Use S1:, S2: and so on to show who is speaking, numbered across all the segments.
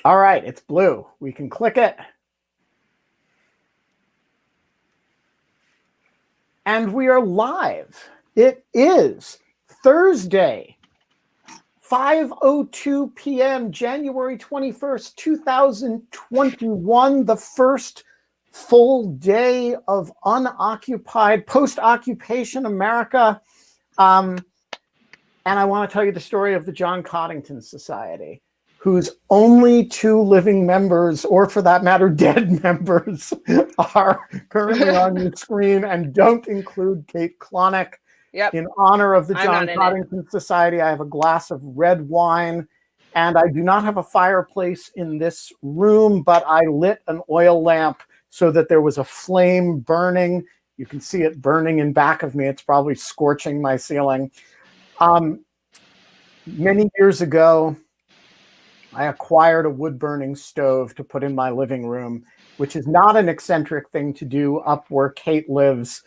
S1: All right, it's blue. We can click it. And we are live. It is Thursday, 5:02 p.m., January 21st, 2021, the first full day of unoccupied, post-occupation America. And I want to tell you the story of the John Coddington Society, whose only two living members, or for that matter, dead members, are currently on your screen and don't include Kate Klonick.
S2: Yep.
S1: In honor of the John Coddington Society, I have a glass of red wine, and I do not have a fireplace in this room, but I lit an oil lamp so that there was a flame burning. You can see it burning in back of me. It's probably scorching my ceiling. Many years ago, I acquired a wood-burning stove to put in my living room, which is not an eccentric thing to do up where Kate lives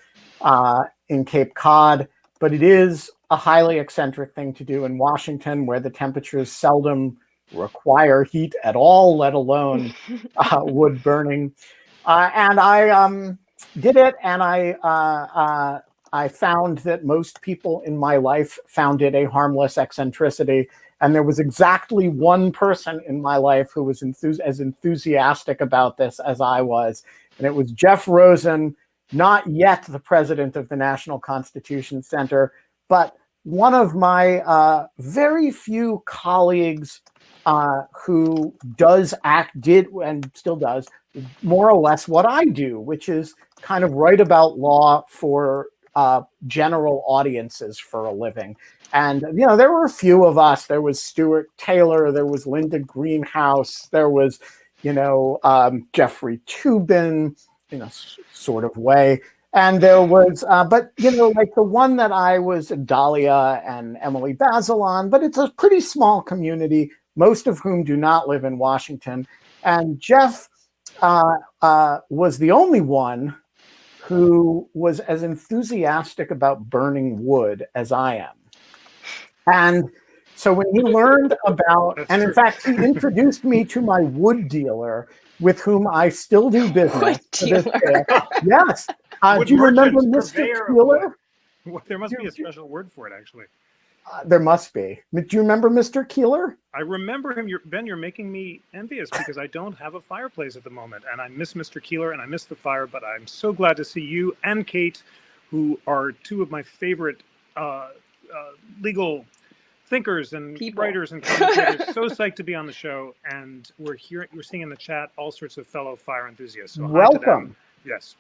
S1: in Cape Cod, but it is a highly eccentric thing to do in Washington, where the temperatures seldom require heat at all, let alone wood burning. And I did it, and I found that most people in my life found it a harmless eccentricity. And there was exactly one person in my life who was as enthusiastic about this as I was. And it was Jeff Rosen, not yet the president of the National Constitution Center, but one of my very few colleagues who did and still does more or less what I do, which is kind of write about law for general audiences for a living. And, you know, there were a few of us. There was Stuart Taylor, there was Linda Greenhouse, there was, Jeffrey Toobin, in a sort of way. And there was, but, like the one that I was, Dahlia and Emily Bazelon, but it's a pretty small community, most of whom do not live in Washington. And Jeff was the only one who was as enthusiastic about burning wood as I am. And so when he learned about, and in fact, he introduced me to my wood dealer with whom I still do business to this day. Yes. Do you remember Mr. Keeler?
S3: There must be a special word for it, actually.
S1: There must be. Do you remember Mr. Keeler?
S3: I remember him. Ben, you're making me envious because I don't have a fireplace at the moment, and I miss Mr. Keeler and I miss the fire, but I'm so glad to see you and Kate, who are two of my favorite legal thinkers and writers and commentators. So psyched to be on the show, and we're seeing in the chat all sorts of fellow fire enthusiasts. So
S1: welcome.
S3: Yes.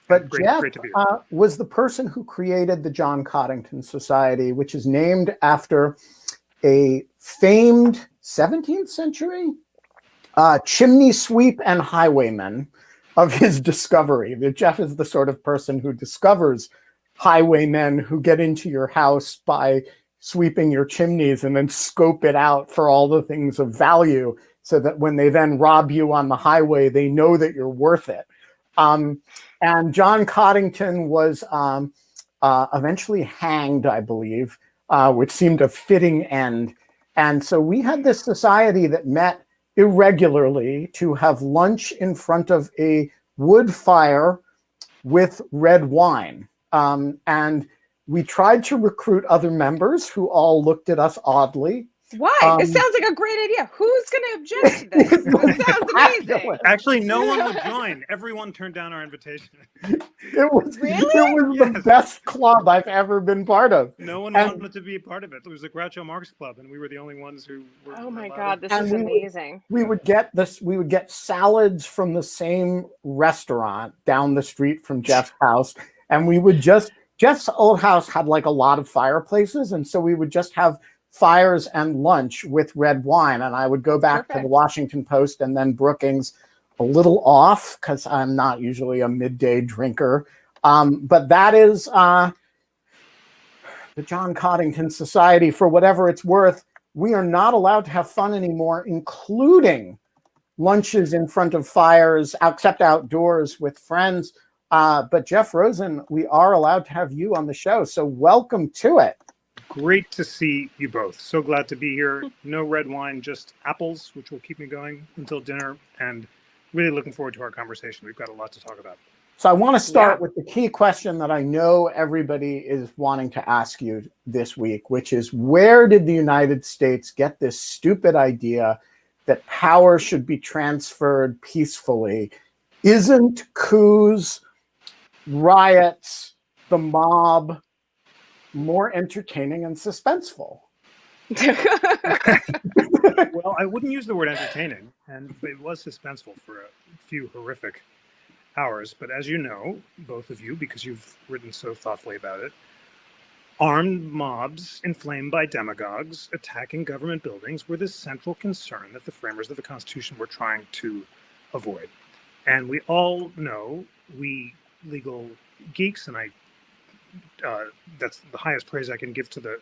S1: But Jeff was the person who created the John Coddington Society, which is named after a famed 17th century chimney sweep and highwayman of his discovery. Jeff is the sort of person who discovers highwaymen who get into your house by sweeping your chimneys and then scope it out for all the things of value so that when they then rob you on the highway, they know that you're worth it. And John Coddington was eventually hanged, I believe, which seemed a fitting end. And so we had this society that met irregularly to have lunch in front of a wood fire with red wine. And we tried to recruit other members who all looked at us oddly.
S2: Why? This sounds like a great idea. Who's going to object to this? This sounds amazing.
S3: Actually, no one would join. Everyone turned down our invitation.
S1: It was the best club I've ever been part of.
S3: No one wanted to be a part of it. It was the Groucho Marx Club, and we were the only ones who were.
S2: Oh my God, this is amazing.
S1: We would get salads from the same restaurant down the street from Jeff's house, and we would Jeff's old house had like a lot of fireplaces, and so we would just have fires and lunch with red wine. And I would go back to the Washington Post and then Brookings, a little off because I'm not usually a midday drinker. But that is the John Coddington Society. For whatever it's worth, we are not allowed to have fun anymore, including lunches in front of fires, except outdoors with friends. But Jeff Rosen, we are allowed to have you on the show. So welcome to it.
S3: Great to see you both. So glad to be here. No red wine, just apples, which will keep me going until dinner. And really looking forward to our conversation. We've got a lot to talk about.
S1: So I want to start with the key question that I know everybody is wanting to ask you this week, which is, where did the United States get this stupid idea that power should be transferred peacefully? Isn't coups, riots, the mob more entertaining and suspenseful?
S3: Well, I wouldn't use the word entertaining, and it was suspenseful for a few horrific hours. But as you know, both of you, because you've written so thoughtfully about it, armed mobs inflamed by demagogues attacking government buildings were the central concern that the framers of the Constitution were trying to avoid. And we all know, we legal geeks, and that's the highest praise I can give to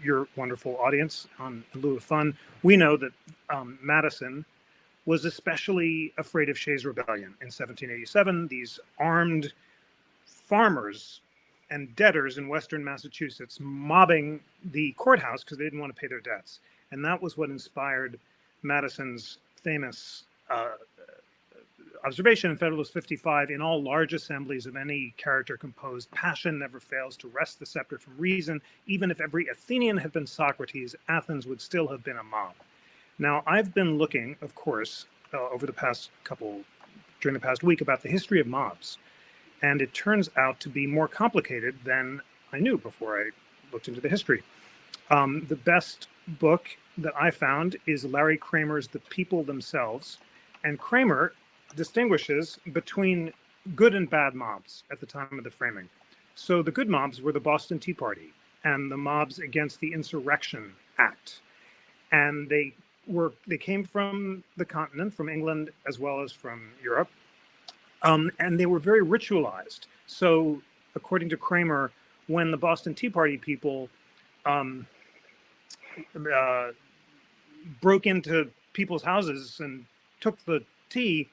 S3: your wonderful audience in lieu of fun. We know that Madison was especially afraid of Shays' Rebellion in 1787. These armed farmers and debtors in Western Massachusetts mobbing the courthouse because they didn't want to pay their debts. And that was what inspired Madison's famous observation in Federalist 55: in all large assemblies of any character composed, passion never fails to wrest the scepter from reason. Even if every Athenian had been Socrates, Athens would still have been a mob. Now, I've been looking, of course, during the past week, about the history of mobs. And it turns out to be more complicated than I knew before I looked into the history. The best book that I found is Larry Kramer's The People Themselves. And Kramer distinguishes between good and bad mobs at the time of the framing. So the good mobs were the Boston Tea Party and the mobs against the Insurrection Act. And they came from the continent, from England, as well as from Europe. And they were very ritualized. So according to Kramer, when the Boston Tea Party people broke into people's houses and took the tea,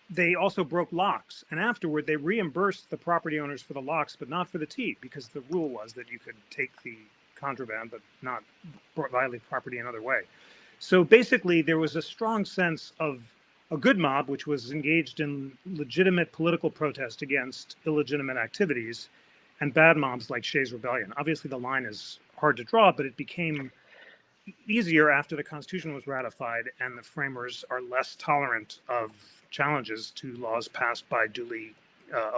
S3: they also broke locks. And afterward, they reimbursed the property owners for the locks, but not for the tea, because the rule was that you could take the contraband, but not violate property another way. So basically, there was a strong sense of a good mob, which was engaged in legitimate political protest against illegitimate activities, and bad mobs like Shays' Rebellion. Obviously, the line is hard to draw, but it became easier after the Constitution was ratified and the framers are less tolerant of challenges to laws passed by duly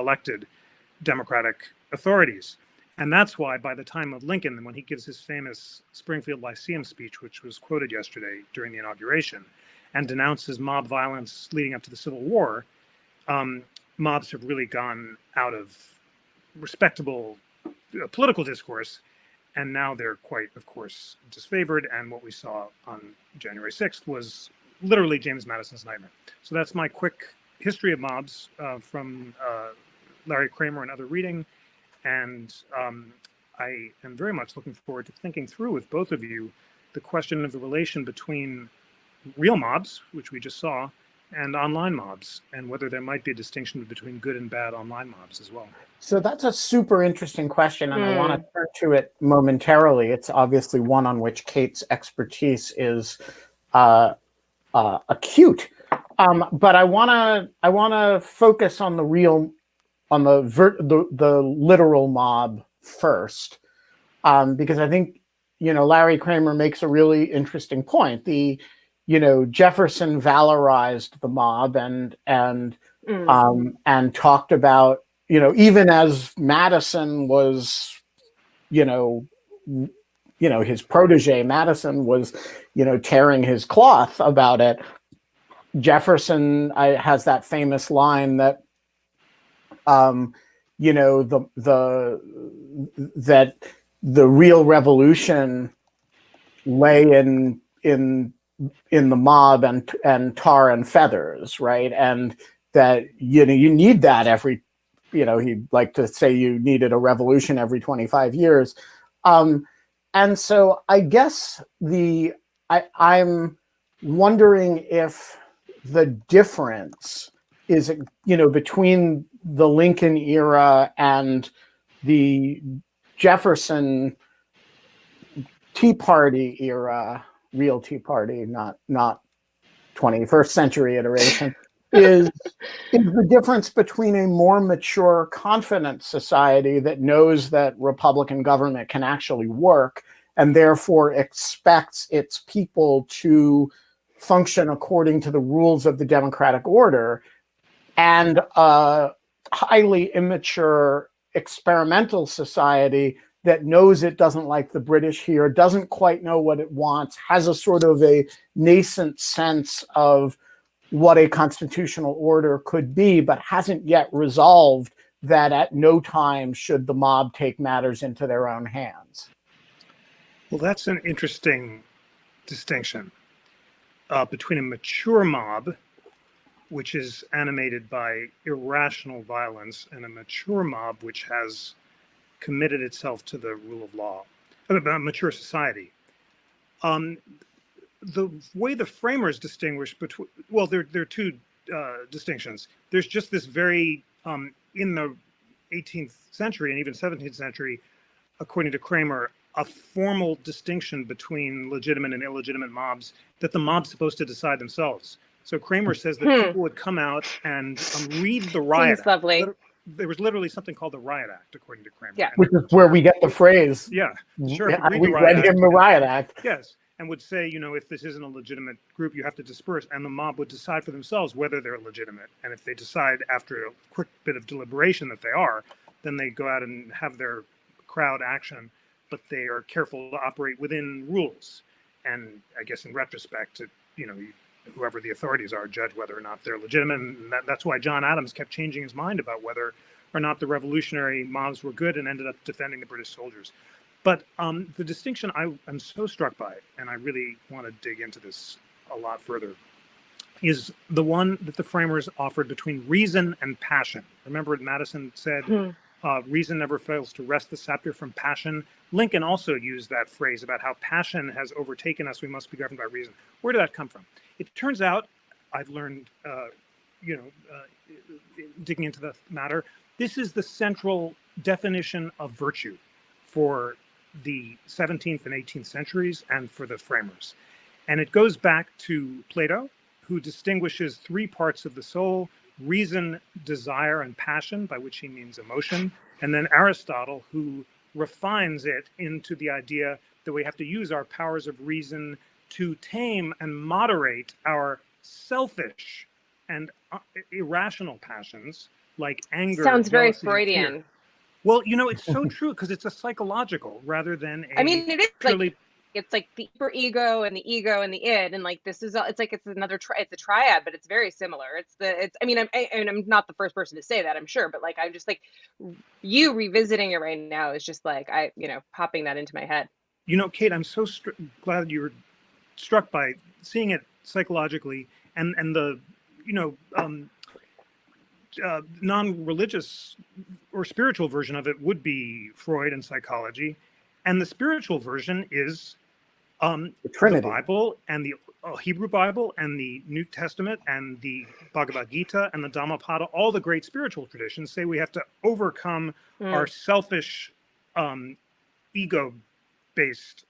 S3: elected democratic authorities. And that's why by the time of Lincoln, when he gives his famous Springfield Lyceum speech, which was quoted yesterday during the inauguration, and denounces mob violence leading up to the Civil War, mobs have really gone out of respectable political discourse. And now they're quite, of course, disfavored. And what we saw on January 6th was literally James Madison's nightmare. So that's my quick history of mobs from Larry Kramer and other reading. And I am very much looking forward to thinking through with both of you the question of the relation between real mobs, which we just saw, and online mobs, and whether there might be a distinction between good and bad online mobs as well.
S1: So that's a super interesting question, and I want to turn to it momentarily. It's obviously one on which Kate's expertise is acute, but I want to focus on the real, on the literal mob first, because I think Larry Kramer makes a really interesting point. Jefferson valorized the mob and talked about, even as Madison was, his protege Madison was, tearing his cloth about it. Jefferson has that famous line that, that the real revolution lay in the mob and tar and feathers, right? And that you need that every, he'd like to say you needed a revolution every 25 years. And so I guess I'm wondering if the difference is, between the Lincoln era and the Jefferson Tea Party era, real Tea Party, not 21st century iteration, is the difference between a more mature, confident society that knows that Republican government can actually work and therefore expects its people to function according to the rules of the democratic order, and a highly immature experimental society that knows it doesn't like the British here, doesn't quite know what it wants, has a sort of a nascent sense of what a constitutional order could be, but hasn't yet resolved that at no time should the mob take matters into their own hands.
S3: Well, that's an interesting distinction between a mature mob, which is animated by irrational violence, and a mature mob which has committed itself to the rule of law, a mature society. The way the framers distinguish between, well, there are two distinctions. There's just this very, in the 18th century and even 17th century, according to Kramer, a formal distinction between legitimate and illegitimate mobs that the mob's supposed to decide themselves. So Kramer says that people would come out and read the Riot Act.
S2: Lovely.
S3: There was literally something called the Riot Act, according to Kramer.
S2: Yeah.
S1: Which is where we get the phrase.
S3: Yeah. Sure.
S1: We read him the Riot Act.
S3: Yes. And would say, you know, if this isn't a legitimate group, you have to disperse. And the mob would decide for themselves whether they're legitimate. And if they decide after a quick bit of deliberation that they are, then they go out and have their crowd action. But they are careful to operate within rules. And I guess in retrospect, you know, whoever the authorities are judge whether or not they're legitimate. And that's why John Adams kept changing his mind about whether or not the revolutionary mobs were good and ended up defending the British soldiers. But the distinction I am so struck by, and I really want to dig into this a lot further, is the one that the framers offered between reason and passion. Remember what Madison said, reason never fails to wrest the scepter from passion. Lincoln also used that phrase about how passion has overtaken us, we must be governed by reason. Where did that come from? It turns out, I've learned, digging into the matter, this is the central definition of virtue for the 17th and 18th centuries and for the framers. And it goes back to Plato, who distinguishes three parts of the soul: reason, desire, and passion, by which he means emotion. And then Aristotle, who refines it into the idea that we have to use our powers of reason to tame and moderate our selfish and irrational passions like anger.
S2: Sounds very
S3: jealousy,
S2: Freudian.
S3: fear. Well, you know, it's so true because it's a psychological rather than a.
S2: I mean, it is
S3: purely,
S2: like it's like the super ego and the id, and like this is it's like it's another it's a triad, but it's very similar. I mean, I'm not the first person to say that, I'm sure, but like I'm just like you revisiting it right now is just like popping that into my head.
S3: You know, Kate, I'm so glad you were struck by seeing it psychologically, and the non-religious or spiritual version of it would be Freud and psychology, and the spiritual version is the
S1: Trinity,
S3: the Bible and the Hebrew Bible and the New Testament and the Bhagavad Gita and the Dhammapada. All the great spiritual traditions say we have to overcome our selfish, ego-based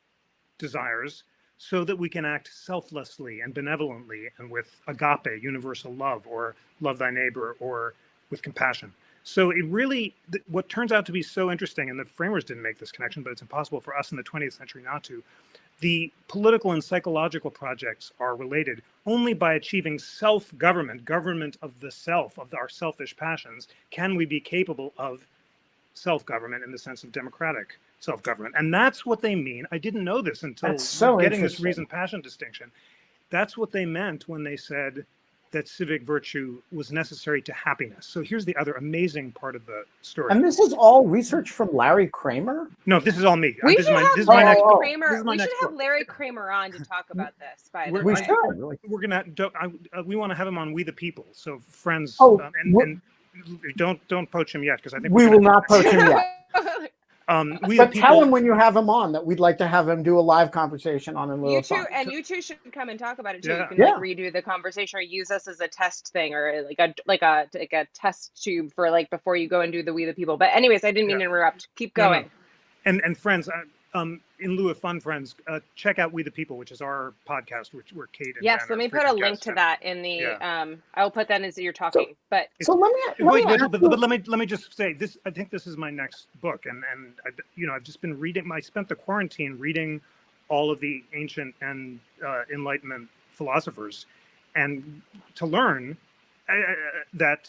S3: desires so that we can act selflessly and benevolently and with agape, universal love, or love thy neighbor, or with compassion. So it really, what turns out to be so interesting, and the framers didn't make this connection, but it's impossible for us in the 20th century not to, the political and psychological projects are related only by achieving self-government, government of the self, of our selfish passions, can we be capable of self-government in the sense of democratic self-government. And that's what they mean. I didn't know this until getting this reason-passion distinction. That's what they meant when they said that civic virtue was necessary to happiness. So here's the other amazing part of the story.
S1: And this is all research from Larry Kramer?
S3: No, this is all me.
S2: We
S3: This
S2: should
S3: is my next book.
S2: We should have Larry Kramer on to talk about this. By the way,
S1: We should.
S3: We're gonna. We want to have him on We the People. So friends,
S1: Oh,
S3: and don't poach him yet, because I think
S1: We will not poach him yet.
S3: We
S1: But
S3: the
S1: tell
S3: People.
S1: him when you have him on that we'd like to have him do a live conversation on In Lieu
S2: you
S1: of
S2: two
S1: Fun.
S2: and you two should come and talk about it too.
S3: Yeah.
S2: You can like redo the conversation or use us as a test thing, or like a test tube for like before you go and do the We the People. But anyways, I didn't mean to interrupt. Keep going.
S3: No. And friends, in lieu of fun, friends, check out We the People, which is our podcast, where Kate and
S2: Yes,
S3: Ben
S2: let
S3: are
S2: me put a
S3: frequent
S2: link
S3: guests,
S2: to
S3: and
S2: that in the.
S3: yeah.
S2: I'll put that as you're
S1: So,
S2: talking. But
S1: so let me ask you-
S3: but let me just say this. I think this is my next book, and I've just been reading. I spent the quarantine reading all of the ancient and Enlightenment philosophers, and to learn that.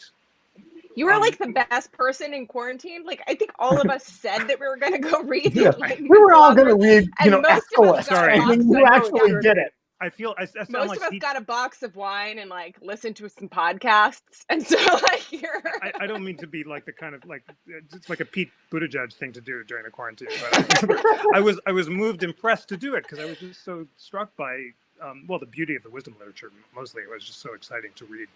S2: you were like the best person in quarantine. Like I think all of us said that we were going to go read.
S1: Yeah,
S2: Like,
S1: we were all going to read,
S2: and
S1: you know,
S2: most of us
S1: Aeschylus,
S2: got a
S1: and
S2: box
S1: then you
S2: of-
S1: actually
S2: yeah.
S1: did it.
S3: I feel I sound
S2: Most
S3: like
S2: of us got a box of wine and like listened to some podcasts, and so like you're.
S3: I don't mean to be like the kind of like it's like a Pete Buttigieg thing to do during the quarantine, but I was moved, impressed to do it because I was just so struck by the beauty of the wisdom literature. Mostly, it was just so exciting to read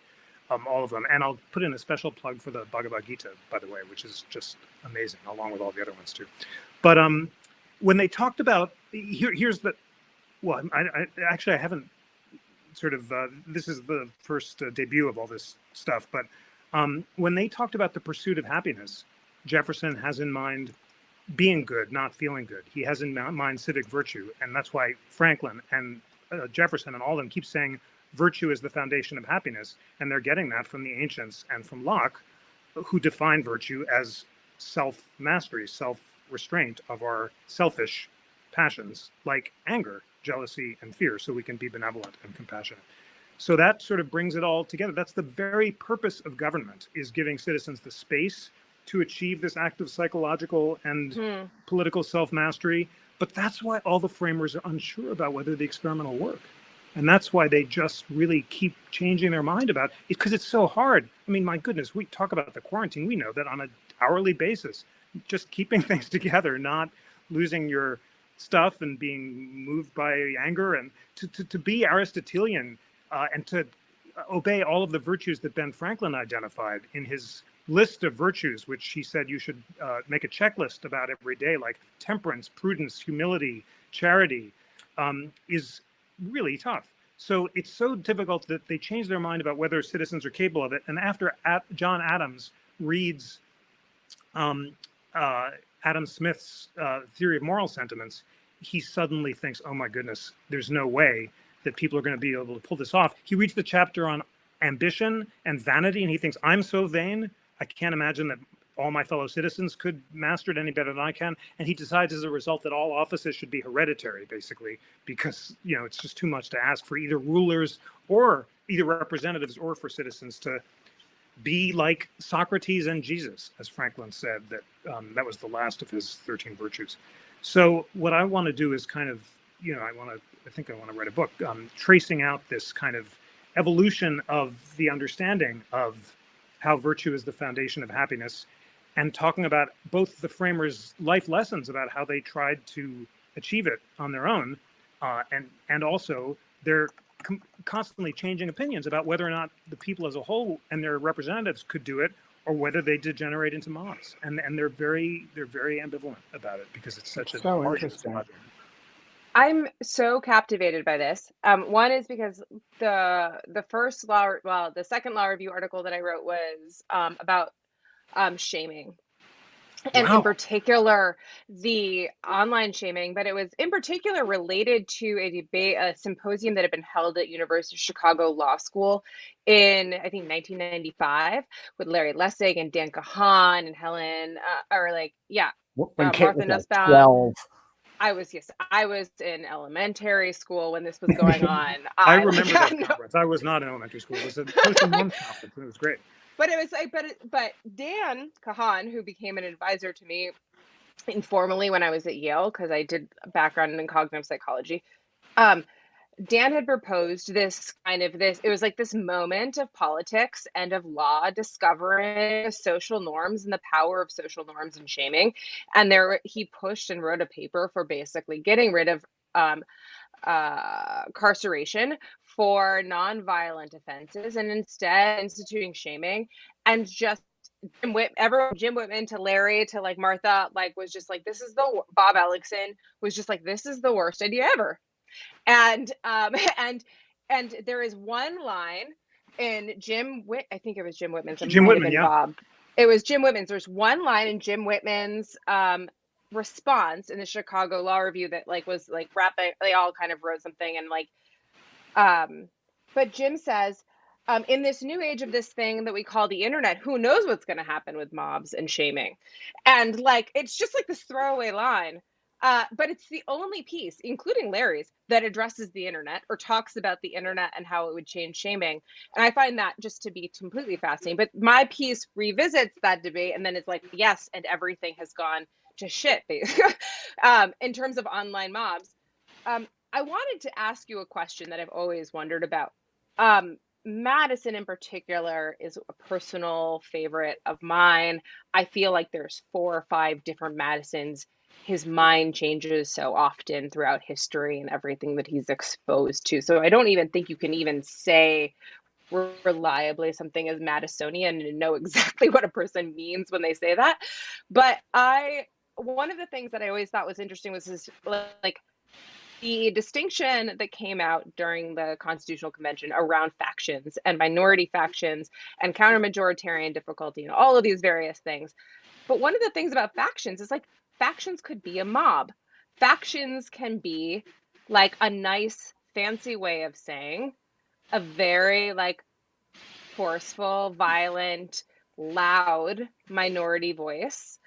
S3: all of them. And I'll put in a special plug for the Bhagavad Gita, by the way, which is just amazing, along with all the other ones too. But when they talked about here's the I haven't sort of this is the first debut of all this stuff, but when they talked about the pursuit of happiness, Jefferson has in mind being good, not feeling good. He has in mind civic virtue, and that's why Franklin and Jefferson and all of them keep saying virtue is the foundation of happiness, and they're getting that from the ancients and from Locke, who define virtue as self-mastery, self-restraint of our selfish passions like anger, jealousy, and fear, so we can be benevolent and compassionate. So that sort of brings it all together. That's the very purpose of government, is giving citizens the space to achieve this act of psychological and political self-mastery. But that's why all the framers are unsure about whether the experiment will work. And that's why they just really keep changing their mind about it, because it's so hard. I mean, my goodness, we talk about the quarantine. We know that on an hourly basis, just keeping things together, not losing your stuff and being moved by anger, and to be Aristotelian and to obey all of the virtues that Ben Franklin identified in his list of virtues, which he said you should make a checklist about every day, like temperance, prudence, humility, charity, is really tough. So it's so difficult that they change their mind about whether citizens are capable of it. And after John Adams reads Adam Smith's theory of moral sentiments, he suddenly thinks, oh my goodness, there's no way that people are going to be able to pull this off. He reads the chapter on ambition and vanity, and he thinks, I'm so vain, I can't imagine that all my fellow citizens could master it any better than I can. And he decides as a result that all offices should be hereditary, basically, because, you know, it's just too much to ask for either rulers or either representatives or for citizens to be like Socrates and Jesus, as Franklin said, that that was the last of his 13 virtues. So what I want to do is kind of, you know, I think I want to write a book tracing out this kind of evolution of the understanding of how virtue is the foundation of happiness, and talking about both the framers' life lessons about how they tried to achieve it on their own, and also their constantly changing opinions about whether or not the people as a whole and their representatives could do it, or whether they degenerate into mobs. And they're very ambivalent about it because it's such
S1: So
S3: a
S1: interesting.
S2: I'm so captivated by this. One is because the first the second law review article that I wrote was about shaming. And in particular, the online shaming, but it was in particular related to a symposium that had been held at University of Chicago Law School in, I think, 1995 with Larry Lessig and Dan Kahan and Helen,
S1: When Kate
S2: Martha
S1: was like
S2: Nussbaum.
S1: 12.
S2: I was in elementary school when this was going on.
S3: I remember that conference. I was not in elementary school. It was a post-month conference, and it was great.
S2: But it was like, but Dan Kahan, who became an advisor to me informally when I was at Yale, because I did a background in cognitive psychology, Dan had proposed it was like this moment of politics and of law discovering social norms and the power of social norms and shaming. And he pushed and wrote a paper for basically getting rid of carceration for nonviolent offenses and instead instituting shaming. And just Jim Whitman to Larry to like Martha, like was just like, Bob Ellickson was just like, this is the worst idea ever. And there is one line in I think it was Jim Whitman's.
S3: Jim Whitman, yeah.
S2: Bob. It was Jim Whitman's. There's one line in Jim Whitman's response in the Chicago Law Review that like was like wrapping, they all kind of wrote something and like, but Jim says, in this new age of this thing that we call the internet, who knows what's going to happen with mobs and shaming? And like, it's just like this throwaway line. But it's the only piece, including Larry's, that addresses the internet or talks about the internet and how it would change shaming. And I find that just to be completely fascinating. But my piece revisits that debate and then it's like, yes, and everything has gone to shit, basically, in terms of online mobs. I wanted to ask you a question that I've always wondered about. Madison in particular is a personal favorite of mine. I feel like there's 4 or 5 different Madisons. His mind changes so often throughout history and everything that he's exposed to. So I don't even think you can even say reliably something as Madisonian and know exactly what a person means when they say that. But one of the things that I always thought was interesting was this, like, the distinction that came out during the Constitutional Convention around factions and minority factions and counter-majoritarian difficulty and all of these various things. But one of the things about factions is like factions could be a mob. Factions can be like a nice fancy way of saying a very like forceful, violent, loud minority voice.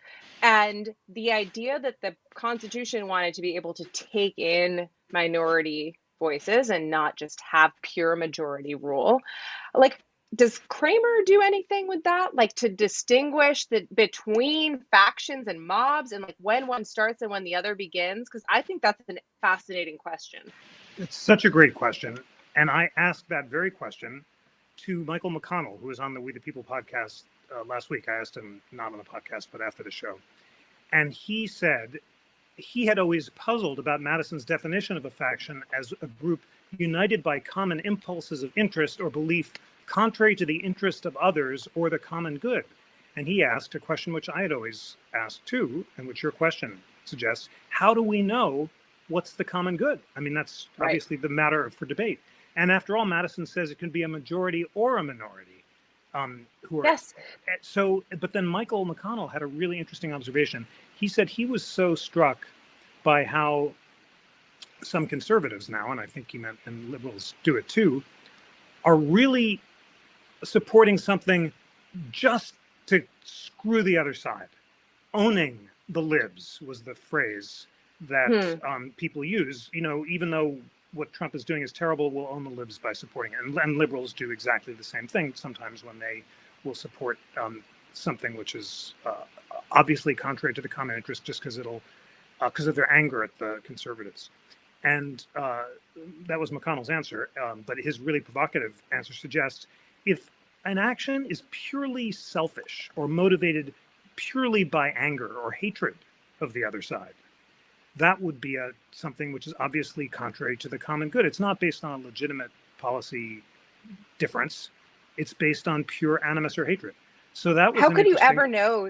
S2: And the idea that the Constitution wanted to be able to take in minority voices and not just have pure majority rule, like, does Kramer do anything with that? Like to distinguish between factions and mobs and like when one starts and when the other begins? Because I think that's a fascinating question.
S3: It's such a great question. And I asked that very question to Michael McConnell, who was on the We the People podcast last week. I asked him, not on the podcast, but after the show. And he said he had always puzzled about Madison's definition of a faction as a group united by common impulses of interest or belief contrary to the interest of others or the common good. And he asked a question which I had always asked too, and which your question suggests: how do we know what's the common good? I mean, that's obviously the matter for debate. And after all, Madison says it can be a majority or a minority. Who are,
S2: yes.
S3: So, but then Michael McConnell had a really interesting observation. He said he was so struck by how some conservatives now, and I think he meant, and liberals do it too, are really supporting something just to screw the other side. Owning the libs was the phrase that people use. You know, even though what Trump is doing is terrible, we'll own the libs by supporting it. And liberals do exactly the same thing sometimes when they will support something which is obviously contrary to the common interest just because of their anger at the conservatives. And that was McConnell's answer. But his really provocative answer suggests if an action is purely selfish or motivated purely by anger or hatred of the other side, that would be something which is obviously contrary to the common good. It's not based on a legitimate policy difference. It's based on pure animus or hatred. So that was
S2: how could you ever know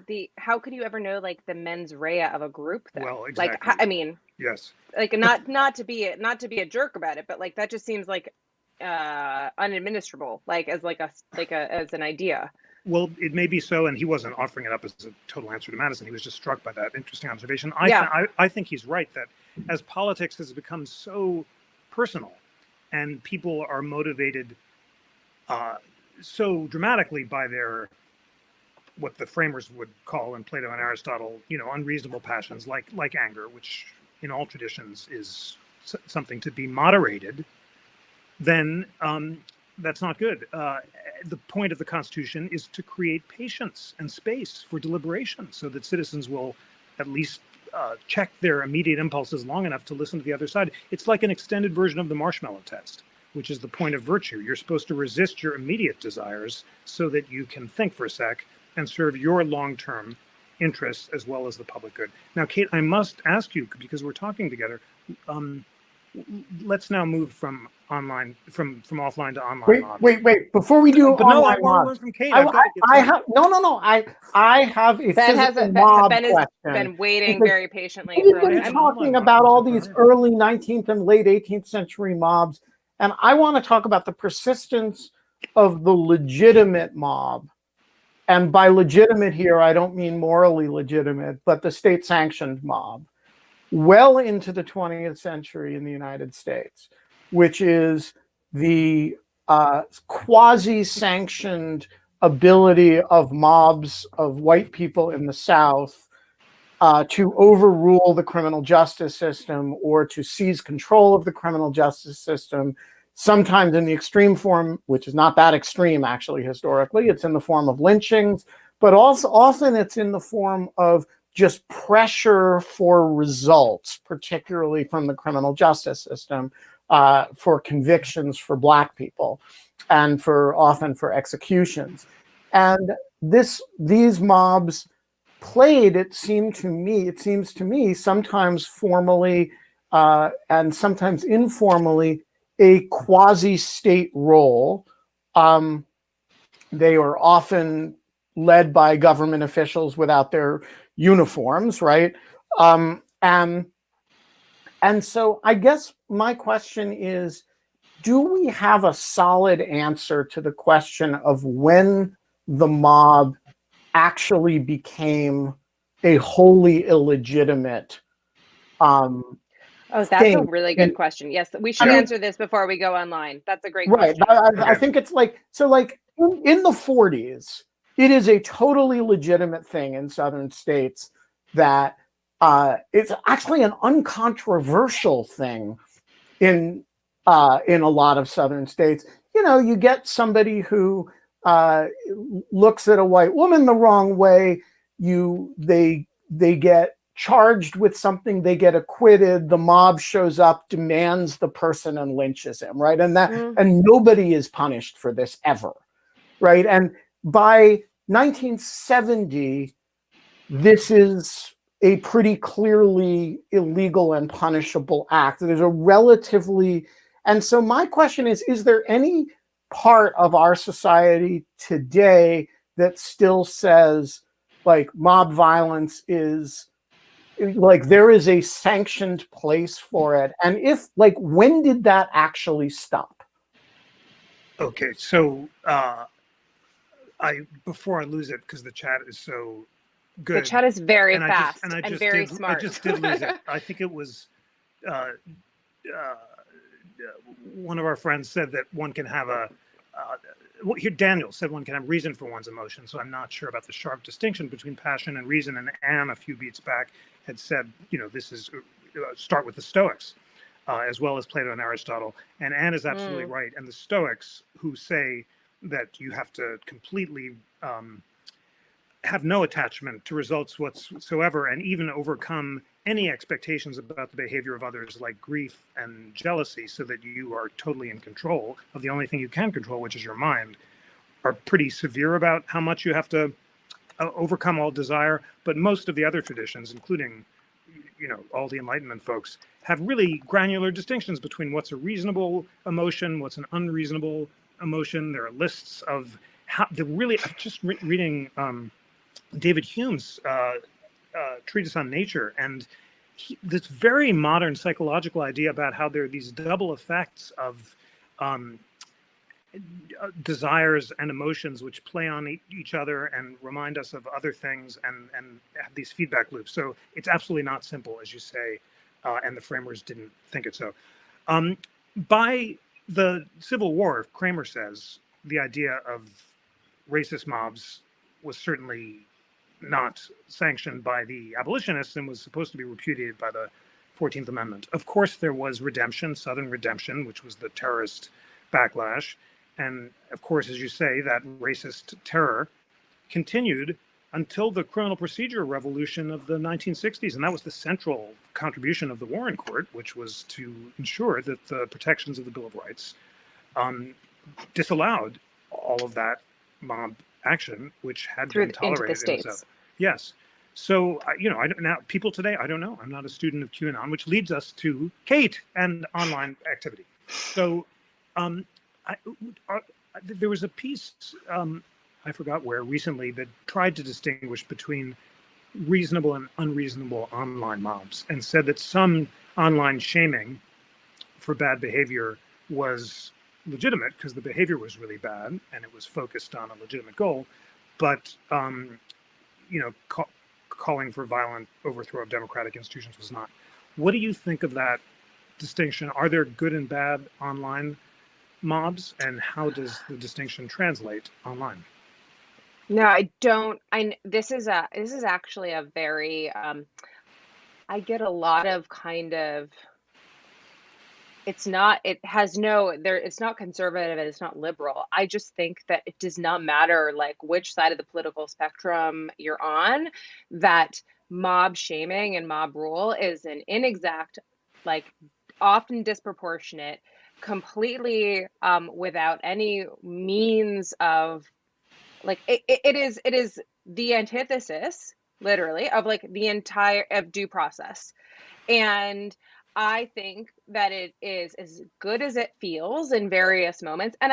S2: like the mens rea of a group then?
S3: Well, exactly.
S2: Like, I mean,
S3: yes,
S2: like not to be a jerk about it, but like that just seems like unadministrable, like as an idea.
S3: Well, it may be so, and he wasn't offering it up as a total answer to Madison. He was just struck by that interesting observation. I think he's right that as politics has become so personal and people are motivated so dramatically by their, what the framers would call in Plato and Aristotle, unreasonable passions like anger, which in all traditions is something to be moderated, then that's not good. The point of the Constitution is to create patience and space for deliberation so that citizens will at least check their immediate impulses long enough to listen to the other side. It's like an extended version of the marshmallow test, which is the point of virtue. You're supposed to resist your immediate desires so that you can think for a sec and serve your long-term interests as well as the public good. Now, Kate, I must ask you, because we're talking together, let's now move from offline to online.
S1: Wait! Before we do online
S3: mobs, from Kate.
S1: I have a physical mob question.
S2: Been waiting very patiently.
S1: We've been talking about all these early 19th and late 18th century mobs, and I want to talk about the persistence of the legitimate mob and by legitimate here, I don't mean morally legitimate, but the state-sanctioned mob, well into the 20th century in the United States, which is the quasi-sanctioned ability of mobs of white people in the South to overrule the criminal justice system or to seize control of the criminal justice system, sometimes in the extreme form, which is not that extreme actually historically. It's in the form of lynchings, but also often it's in the form of just pressure for results, particularly from the criminal justice system, for convictions for Black people and often for executions. And these mobs played, it seems to me, sometimes formally and sometimes informally, a quasi-state role. They were often led by government officials without their uniforms, right? And so I guess my question is, do we have a solid answer to the question of when the mob actually became a wholly illegitimate
S2: Oh, that's
S1: thing?
S2: a really good question. Yes, we should answer this before we go online. That's a great question.
S1: I think it's like, so like in the 40s, it is a totally legitimate thing in Southern states that it's actually an uncontroversial thing in a lot of Southern states. You know, you get somebody who looks at a white woman the wrong way, they get charged with something, they get acquitted, the mob shows up, demands the person, and lynches him, right? And and nobody is punished for this ever, right? And by 1970, this is a pretty clearly illegal and punishable act. There's a relatively, and so my question is there any part of our society today that still says like mob violence is like there is a sanctioned place for it? And if, like, when did that actually stop?
S3: Okay, so before I lose it, because the chat is so good.
S2: The chat is very
S3: and
S2: fast
S3: and
S2: very smart.
S3: I just did lose it. I think it was one of our friends said that one can have here Daniel said one can have reason for one's emotions. So I'm not sure about the sharp distinction between passion and reason. And Anne, a few beats back, had said, you know, this is start with the Stoics, as well as Plato and Aristotle. And Anne is absolutely right. And the Stoics, who say that you have to completely have no attachment to results whatsoever, and even overcome any expectations about the behavior of others, like grief and jealousy, so that you are totally in control of the only thing you can control, which is your mind, are pretty severe about how much you have to overcome all desire. But most of the other traditions, including, you know, all the Enlightenment folks, have really granular distinctions between what's a reasonable emotion, what's an unreasonable emotion. There are lists of how the really. I'm just reading David Hume's treatise on nature, and this very modern psychological idea about how there are these double effects of desires and emotions which play on each other and remind us of other things, and have these feedback loops. So it's absolutely not simple, as you say, and the framers didn't think it so. By the Civil War, Kramer says, the idea of racist mobs was certainly not sanctioned by the abolitionists and was supposed to be repudiated by the 14th Amendment. Of course, there was redemption, Southern redemption, which was the terrorist backlash. And of course, as you say, that racist terror continued until the criminal procedure revolution of the 1960s. And that was the central contribution of the Warren Court, which was to ensure that the protections of the Bill of Rights disallowed all of that mob action, which had been tolerated
S2: into the
S3: in the South. Yes. So, you know, now people today, I don't know. I'm not a student of QAnon, which leads us to Kate and online activity. So there was a piece, I forgot where, recently that tried to distinguish between reasonable and unreasonable online mobs, and said that some online shaming for bad behavior was legitimate because the behavior was really bad and it was focused on a legitimate goal. but calling for violent overthrow of democratic institutions was not. What do you think of that distinction? Are there good and bad online mobs, and how does the distinction translate online?
S2: No, I don't. This is actually a very I get a lot of kind of, it's not conservative and it's not liberal. I just think that it does not matter like which side of the political spectrum you're on, that mob shaming and mob rule is an inexact, like often disproportionate, completely without any means of, like it is the antithesis literally of like the entire of due process. And I think that it is as good as it feels in various moments. And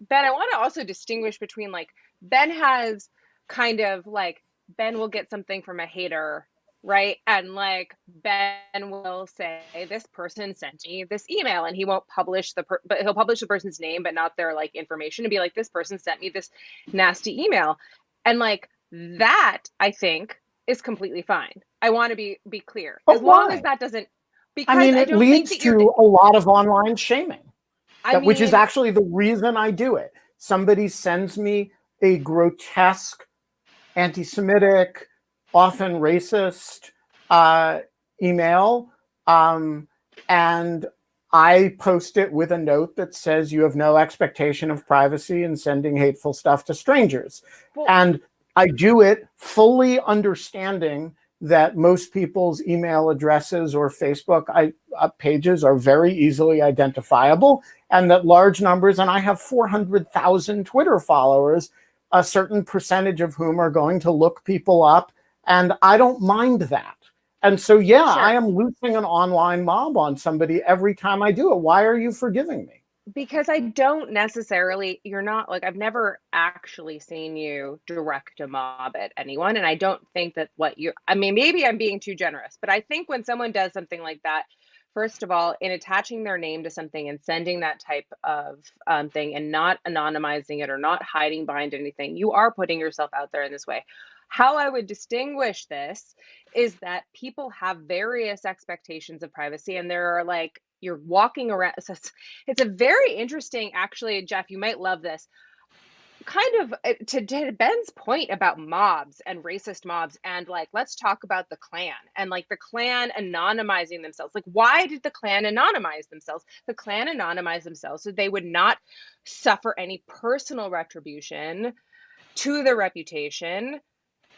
S2: Ben, I want to also distinguish between like Ben has kind of like, Ben will get something from a hater, right? And like Ben will say, this person sent me this email, and he won't publish but he'll publish the person's name, but not their like information, and be like, this person sent me this nasty email. And like that, I think, is completely fine. I want to be clear.
S1: But
S2: as long
S1: why?
S2: as that doesn't, because
S1: I mean,
S2: I
S1: it
S2: don't
S1: leads
S2: think that you're,
S1: to a lot of online shaming, which is
S2: mean,
S1: actually the reason I do it. Somebody sends me a grotesque, anti-Semitic, often racist email, and I post it with a note that says you have no expectation of privacy in sending hateful stuff to strangers.
S2: well,
S1: And I do it fully understanding that most people's email addresses or Facebook pages are very easily identifiable, and that large numbers, and I have 400,000 Twitter followers, a certain percentage of whom are going to look people up, and I don't mind that. And so, yeah,
S2: sure.
S1: I am loosing an online mob on somebody every time I do it. Why are you forgiving me?
S2: Because I don't necessarily, you're not like, I've never actually seen you direct a mob at anyone. And I don't think that I mean, maybe I'm being too generous, but I think when someone does something like that, first of all, in attaching their name to something and sending that type of thing and not anonymizing it or not hiding behind anything, you are putting yourself out there in this way. How I would distinguish this is that people have various expectations of privacy, and there are like, you're walking around. So it's a very interesting, actually, Jeff, you might love this, kind of to Ben's point about mobs and racist mobs, and like, let's talk about the Klan and like the Klan anonymizing themselves. Like, why did the Klan anonymize themselves? The Klan anonymized themselves so they would not suffer any personal retribution to their reputation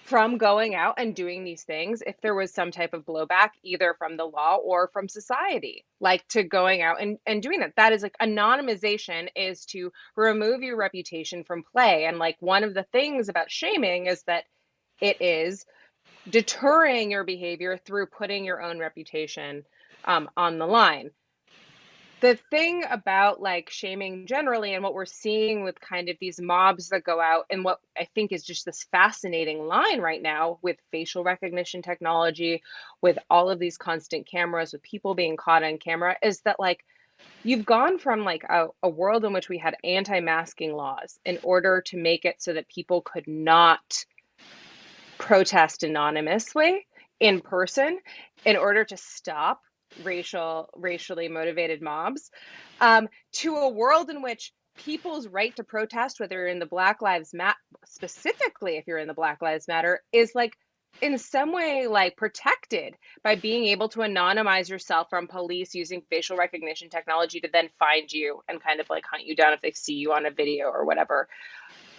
S2: from going out and doing these things if there was some type of blowback, either from the law or from society, like to going out and doing that. That is like, anonymization is to remove your reputation from play. And like, one of the things about shaming is that it is deterring your behavior through putting your own reputation on the line. The thing about like shaming generally, and what we're seeing with kind of these mobs that go out, and what I think is just this fascinating line right now with facial recognition technology, with all of these constant cameras, with people being caught on camera, is that like, you've gone from like a world in which we had anti-masking laws in order to make it so that people could not protest anonymously in person in order to stop racially motivated mobs, to a world in which people's right to protest, whether you're in the Black Lives Matter, specifically if you're in the Black Lives Matter, is like in some way like protected by being able to anonymize yourself from police using facial recognition technology to then find you and kind of like hunt you down if they see you on a video or whatever.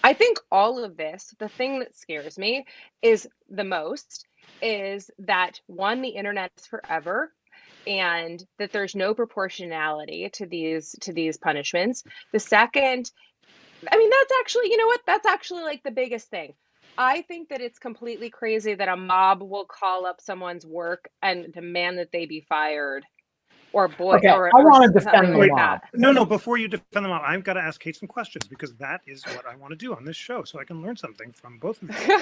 S2: I think all of this, the thing that scares me is that, one, the internet is forever, and that there's no proportionality to these punishments. The second, I mean, that's actually, you know what? That's actually like the biggest thing. I think that it's completely crazy that a mob will call up someone's work and demand that they be fired, or
S1: Okay, I want to defend
S2: something
S1: the
S2: like
S1: mob.
S2: that.
S3: No, before you defend them all, I've got to ask Kate some questions, because that is what I want to do on this show, so I can learn something from both of you,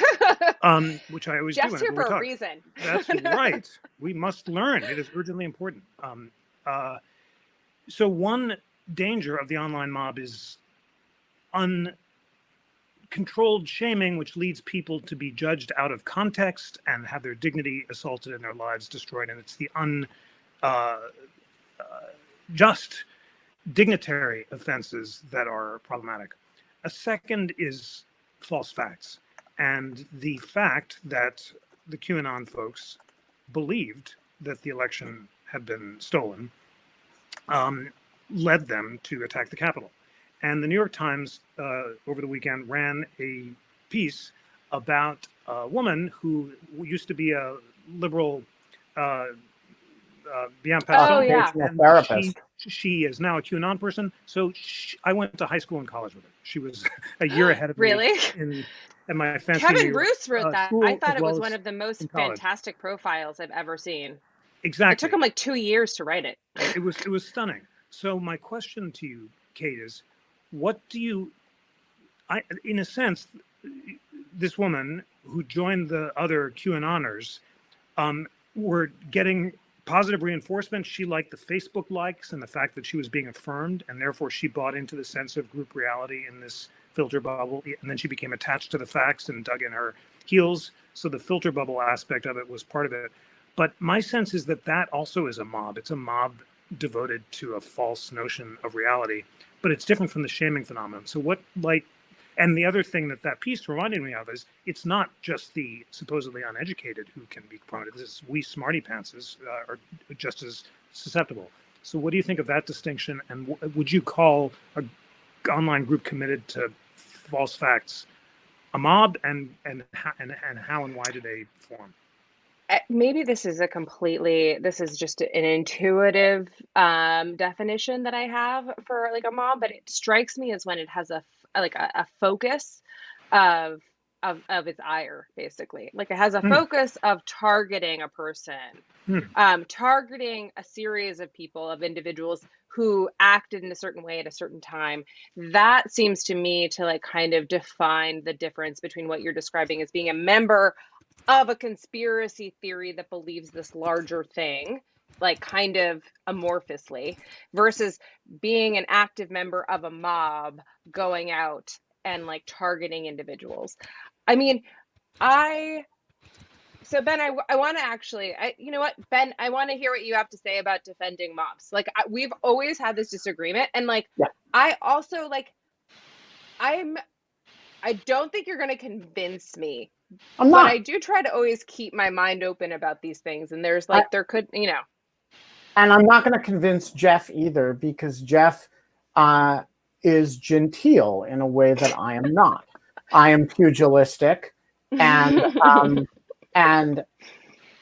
S3: which I always do
S2: Jeff's
S3: whenever
S2: here
S3: we
S2: for a
S3: talk.
S2: reason.
S3: That's right. We must learn. It is urgently important. So one danger of the online mob is controlled shaming, which leads people to be judged out of context and have their dignity assaulted and their lives destroyed. And it's the unjust dignitary offenses that are problematic. A second is false facts. And the fact that the QAnon folks believed that the election had been stolen led them to attack the Capitol. And the New York Times over the weekend ran a piece about a woman who used to be a liberal bien passant.
S2: yeah.
S1: Therapist.
S3: She is now a QAnon person. So I went to high school and college with her. She was a year ahead of
S2: Really?
S3: me in my fancy
S2: Kevin Bruce wrote that.
S3: school,
S2: I thought
S3: as
S2: it was
S3: well
S2: one
S3: as
S2: of the most
S3: in college.
S2: fantastic profiles I've ever seen.
S3: Exactly.
S2: It took him like 2 years to write it.
S3: It was stunning. So my question to you, Kate, is what do you, in a sense, this woman who joined the other QAnoners were getting positive reinforcement. She liked the Facebook likes and the fact that she was being affirmed, and therefore she bought into the sense of group reality in this filter bubble. And then she became attached to the facts and dug in her heels. So the filter bubble aspect of it was part of it. But my sense is that that also is a mob. It's a mob devoted to a false notion of reality, but it's different from the shaming phenomenon. So what, like, and the other thing that piece reminded me of is it's not just the supposedly uneducated who can be promoted. This is we smarty pantses are just as susceptible. So what do you think of that distinction? And would you call a online group committed to false facts a mob? And how and why do they form?
S2: Maybe this is just an intuitive definition that I have for like a mob, but it strikes me as when it has a focus of its ire, basically. Like it has a focus of targeting a person, targeting a series of people, of individuals who acted in a certain way at a certain time. That seems to me to like kind of define the difference between what you're describing as being a member of a conspiracy theory that believes this larger thing, like kind of amorphously, versus being an active member of a mob going out and like targeting individuals. I mean, so Ben, I want to actually, you know what, Ben, I want to hear what you have to say about defending mobs. Like we've always had this disagreement, and like, yeah. I also like, I don't think you're going to convince me. I'm not. But I do try to always keep my mind open about these things. And there's like, there could, you know.
S1: And I'm not going to convince Jeff either, because Jeff is genteel in a way that I am not. I am pugilistic, and I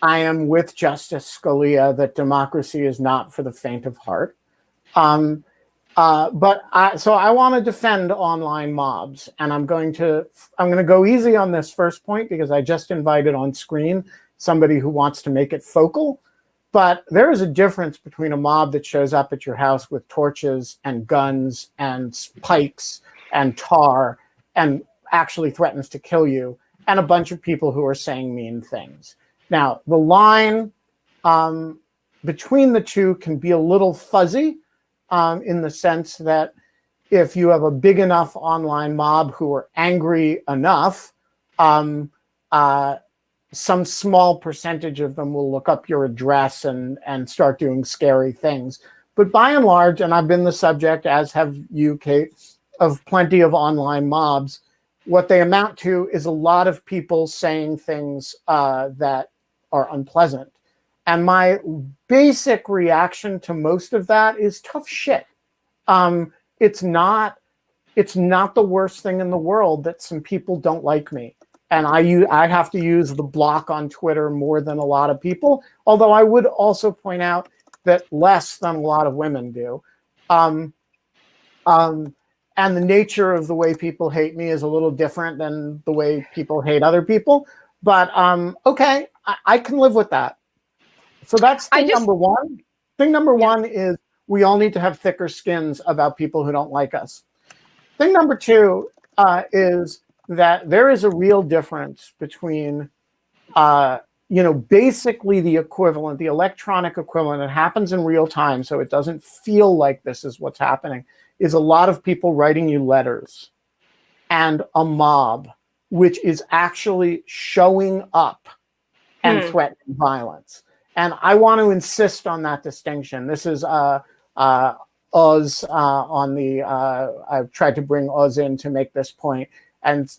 S1: am with Justice Scalia that democracy is not for the faint of heart. So I want to defend online mobs, and I'm going to go easy on this first point because I just invited on screen somebody who wants to make it focal. But there is a difference between a mob that shows up at your house with torches and guns and pikes and tar and actually threatens to kill you, and a bunch of people who are saying mean things. Now, the line between the two can be a little fuzzy. In the sense that if you have a big enough online mob who are angry enough, some small percentage of them will look up your address and start doing scary things. But by and large, and I've been the subject, as have you, Kate, of plenty of online mobs, what they amount to is a lot of people saying things that are unpleasant. And my basic reaction to most of that is tough shit. It's not the worst thing in the world that some people don't like me. And I have to use the block on Twitter more than a lot of people, although I would also point out that less than a lot of women do. And the nature of the way people hate me is a little different than the way people hate other people. But okay, I can live with that. So that's number one. Thing number one is we all need to have thicker skins about people who don't like us. Thing number two is that there is a real difference between, basically the equivalent, the electronic equivalent. It happens in real time, so it doesn't feel like this is what's happening, is a lot of people writing you letters and a mob, which is actually showing up and threatening violence. And I want to insist on that distinction. This is Oz on the, I've tried to bring Oz in to make this point, and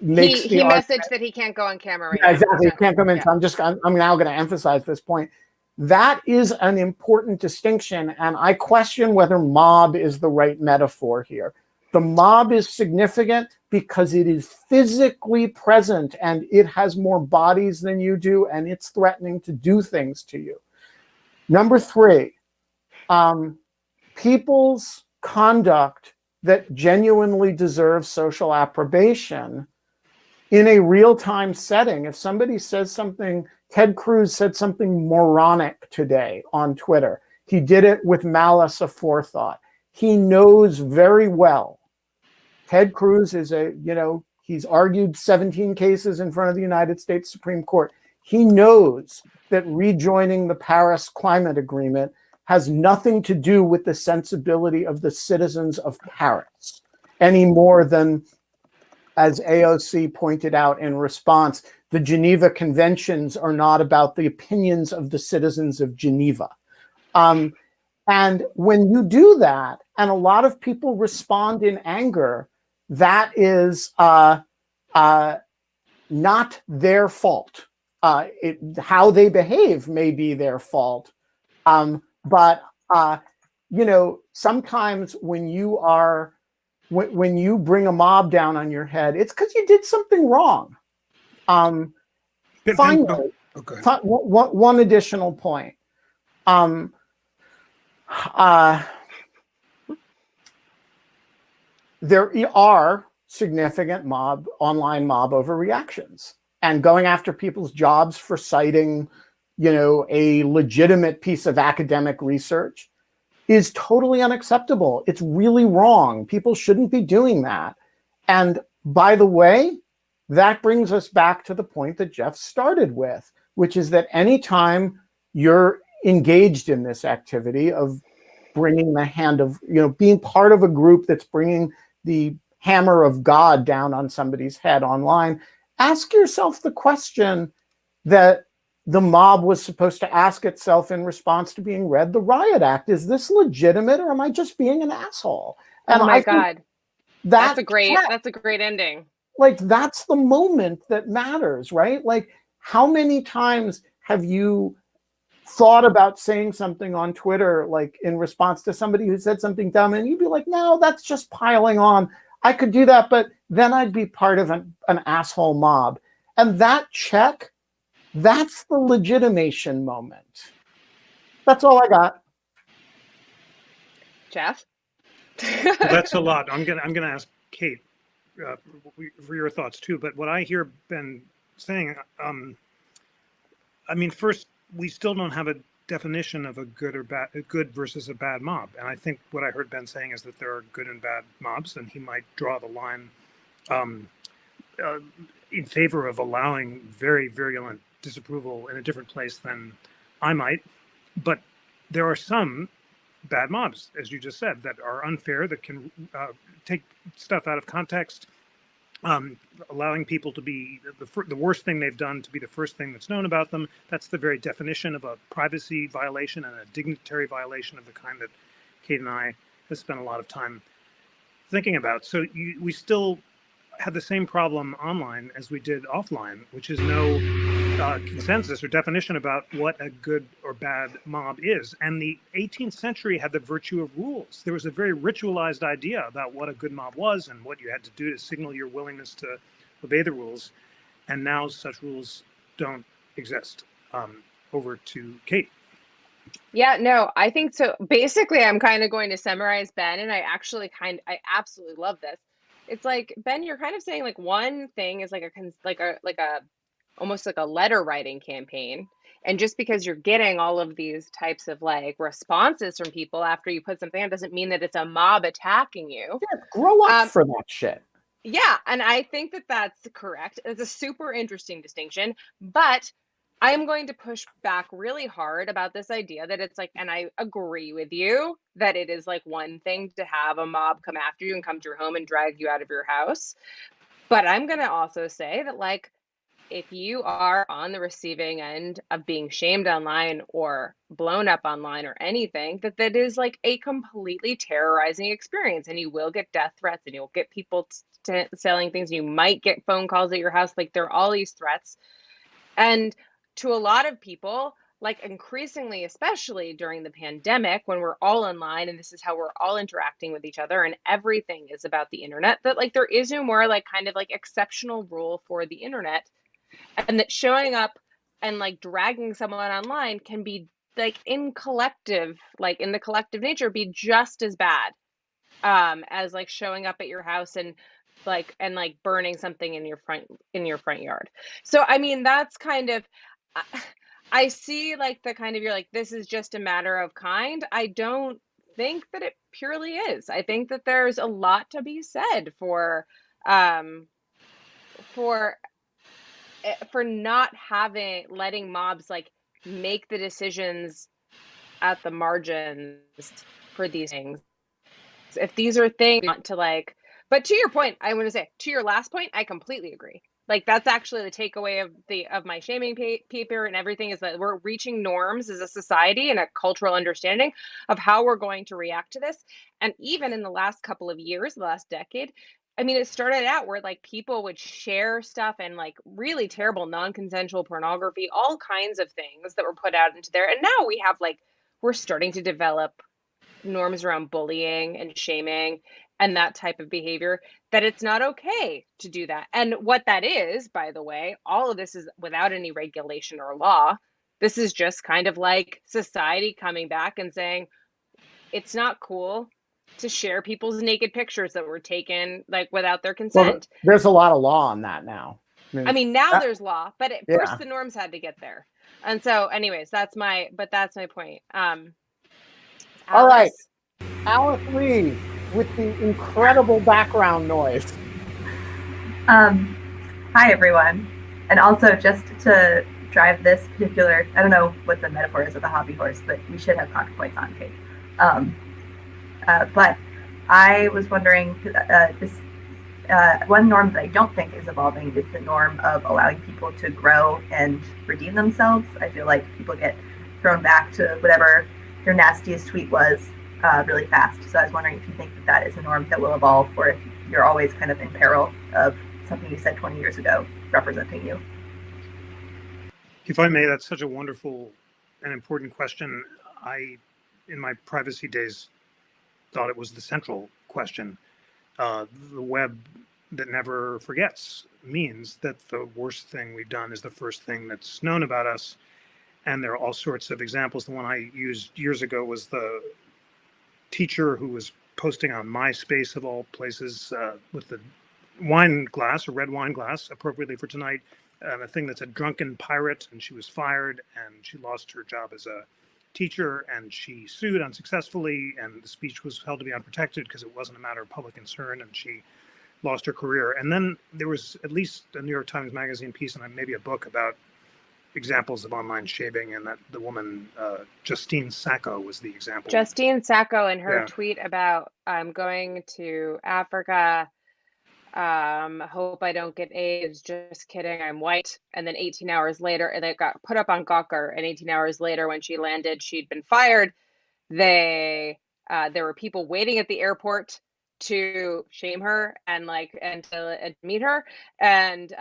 S1: makes
S2: he messaged that he can't go on camera right
S1: now.
S2: now.
S1: Exactly, he can't come in. So I'm now going to emphasize this point. That is an important distinction, and I question whether mob is the right metaphor here. The mob is significant because it is physically present and it has more bodies than you do, and it's threatening to do things to you. Number three, people's conduct that genuinely deserves social approbation in a real-time setting. If somebody says something, Ted Cruz said something moronic today on Twitter. He did it with malice aforethought. He knows very well. Ted Cruz is he's argued 17 cases in front of the United States Supreme Court. He knows that rejoining the Paris Climate Agreement has nothing to do with the sensibility of the citizens of Paris any more than, as AOC pointed out in response, the Geneva Conventions are not about the opinions of the citizens of Geneva. And when you do that, and a lot of people respond in anger, that is not their fault. How they behave may be their fault. But sometimes when you bring a mob down on your head, it's because you did something wrong. Finally, one additional point. There are significant online mob overreactions, and going after people's jobs for citing, a legitimate piece of academic research is totally unacceptable. It's really wrong. People shouldn't be doing that. And by the way, that brings us back to the point that Jeff started with, which is that anytime you're engaged in this activity of bringing the hand of, being part of a group that's bringing the hammer of God down on somebody's head online, ask yourself the question that the mob was supposed to ask itself in response to being read the Riot Act. Is this legitimate, or am I just being an asshole? And
S2: oh my God. That's a great ending.
S1: Like, that's the moment that matters, right? Like, how many times have you thought about saying something on Twitter, like in response to somebody who said something dumb, and you'd be like, no, that's just piling on. I could do that, but then I'd be part of an asshole mob. And that check, that's the legitimation moment. That's all I got.
S2: Jeff?
S3: That's a lot. I'm gonna ask Kate for your thoughts too. But what I hear Ben saying, first, we still don't have a definition of a good versus a bad mob. And I think what I heard Ben saying is that there are good and bad mobs, and he might draw the line in favor of allowing very virulent disapproval in a different place than I might. But there are some bad mobs, as you just said, that are unfair, that can take stuff out of context, allowing people to be the worst thing they've done to be the first thing that's known about them. That's the very definition of a privacy violation and a dignitary violation of the kind that Kate and I have spent a lot of time thinking about. So we still have the same problem online as we did offline, which is no consensus or definition about what a good or bad mob is. And the 18th century had the virtue of rules. There was a very ritualized idea about what a good mob was and what you had to do to signal your willingness to obey the rules. And now such rules don't exist. Over to Kate.
S2: Yeah, no, I think so. Basically, I'm kind of going to summarize Ben, and I absolutely love this. It's like, Ben, you're kind of saying like one thing is like a almost like a letter writing campaign. And just because you're getting all of these types of like responses from people after you put something on doesn't mean that it's a mob attacking you.
S1: Yeah, grow up for that shit.
S2: Yeah, and I think that that's correct. It's a super interesting distinction, but I'm going to push back really hard about this idea that it's like, and I agree with you that it is like one thing to have a mob come after you and come to your home and drag you out of your house. But I'm going to also say that, like, if you are on the receiving end of being shamed online or blown up online or anything, that is like a completely terrorizing experience. And you will get death threats and you'll get people selling things. You might get phone calls at your house. Like, there are all these threats. And to a lot of people, like increasingly, especially during the pandemic, when we're all online and this is how we're all interacting with each other and everything is about the internet, that like there is no more like kind of like exceptional rule for the internet, and that showing up and like dragging someone online can be like in the collective nature, be just as bad as like showing up at your house and like burning something in your front yard. So I mean, that's kind of, I see like the kind of, you're like, this is just a matter of kind. I don't think that it purely is. I think that there's a lot to be said for for not letting mobs like make the decisions at the margins for these things. If these are things you want to like, but to your point, I want to say, to your last point, I completely agree. Like, that's actually the takeaway of my shaming paper and everything, is that we're reaching norms as a society and a cultural understanding of how we're going to react to this. And even in the last couple of years, the last decade, I mean, it started out where like people would share stuff and like really terrible non-consensual pornography, all kinds of things that were put out into there. And now we have like, we're starting to develop norms around bullying and shaming and that type of behavior, that it's not okay to do that. And what that is, by the way, all of this is without any regulation or law. This is just kind of like society coming back and saying it's not cool to share people's naked pictures that were taken like without their consent.
S1: Well, there's a lot of law on that now.
S2: I mean, now there's law, but at
S1: Yeah.
S2: first the norms had to get there. And so anyways, that's my point.
S1: All right, Alice Lee with the incredible background noise.
S4: Hi, everyone. And also, just to drive this particular, I don't know what the metaphor is with a hobby horse, but we should have contra points on Kate. But I was wondering, one norm that I don't think is evolving is the norm of allowing people to grow and redeem themselves. I feel like people get thrown back to whatever their nastiest tweet was really fast. So I was wondering if you think that that is a norm that will evolve, or if you're always kind of in peril of something you said 20 years ago representing you.
S3: If I may, that's such a wonderful and important question. I, in my privacy days, thought it was the central question. The web that never forgets means that the worst thing we've done is the first thing that's known about us. And there are all sorts of examples. The one I used years ago was the teacher who was posting on MySpace, of all places, with the wine glass, a red wine glass, appropriately for tonight, a thing that's a drunken pirate, and she was fired, and she lost her job as a teacher, and she sued unsuccessfully, and the speech was held to be unprotected because it wasn't a matter of public concern, and she lost her career. And then there was at least a New York Times Magazine piece and maybe a book about examples of online shaving, and that the woman Justine Sacco was the example.
S2: Justine Sacco and her tweet about I'm going to Africa, hope I don't get AIDS, just kidding, I'm white. And then 18 hours later, and it got put up on Gawker, and 18 hours later when she landed, she'd been fired. There were people waiting at the airport to shame her and to meet her, and